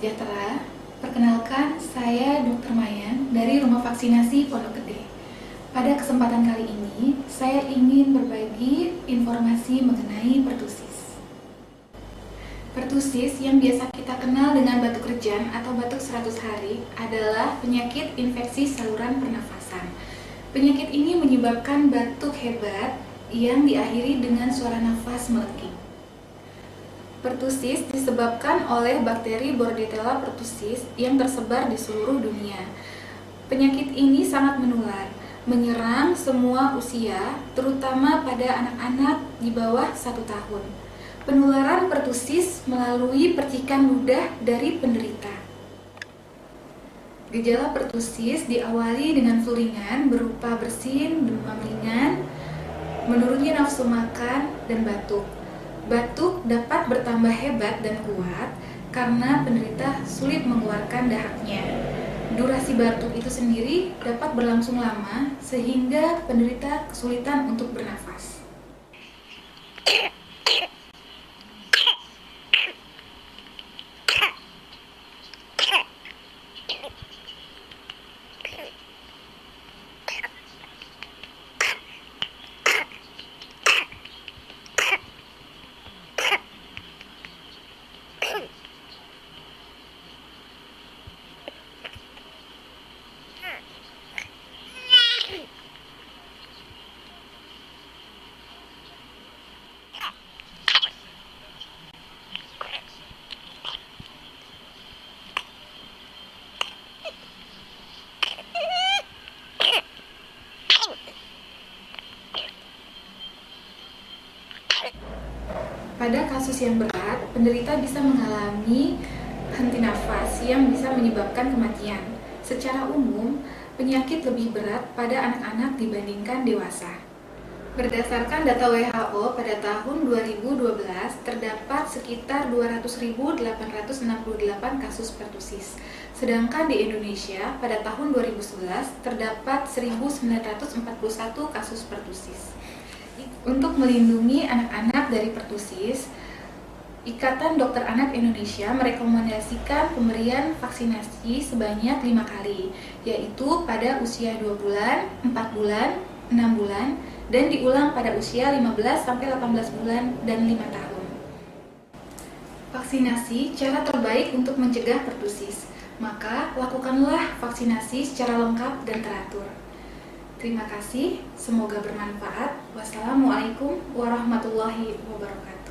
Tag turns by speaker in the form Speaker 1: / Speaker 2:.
Speaker 1: sejahtera. Perkenalkan, saya Dr. Mayan dari Rumah Vaksinasi Pondok Gede. Pada kesempatan kali ini, saya ingin berbagi informasi mengenai pertusis. Pertusis yang biasa kita kenal dengan batuk rejan atau batuk 100 hari adalah penyakit infeksi saluran pernafasan. Penyakit ini menyebabkan batuk hebat yang diakhiri dengan suara nafas melengking. Pertusis disebabkan oleh bakteri Bordetella pertussis yang tersebar di seluruh dunia. Penyakit ini sangat menular, menyerang semua usia, terutama pada anak-anak di bawah 1 tahun. Penularan pertusis melalui percikan ludah dari penderita. Gejala pertusis diawali dengan flu ringan berupa bersin, demam ringan, menurunnya nafsu makan, dan batuk. Batuk dapat bertambah hebat dan kuat karena penderita sulit mengeluarkan dahaknya. Durasi batuk itu sendiri dapat berlangsung lama sehingga penderita kesulitan untuk bernafas. Pada kasus yang berat, penderita bisa mengalami henti nafas yang bisa menyebabkan kematian. Secara umum, penyakit lebih berat pada anak-anak dibandingkan dewasa. Berdasarkan data WHO pada tahun 2012, terdapat sekitar 200.868 kasus pertusis. Sedangkan di Indonesia, pada tahun 2011, terdapat 1.941 kasus pertusis. Untuk melindungi anak-anak dari pertusis, Ikatan Dokter Anak Indonesia merekomendasikan pemberian vaksinasi sebanyak 5 kali, yaitu pada usia 2 bulan, 4 bulan, 6 bulan, dan diulang pada usia 15-18 bulan dan 5 tahun. Vaksinasi cara terbaik untuk mencegah pertusis, maka lakukanlah vaksinasi secara lengkap dan teratur. Terima kasih, semoga bermanfaat. Wassalamualaikum warahmatullahi wabarakatuh.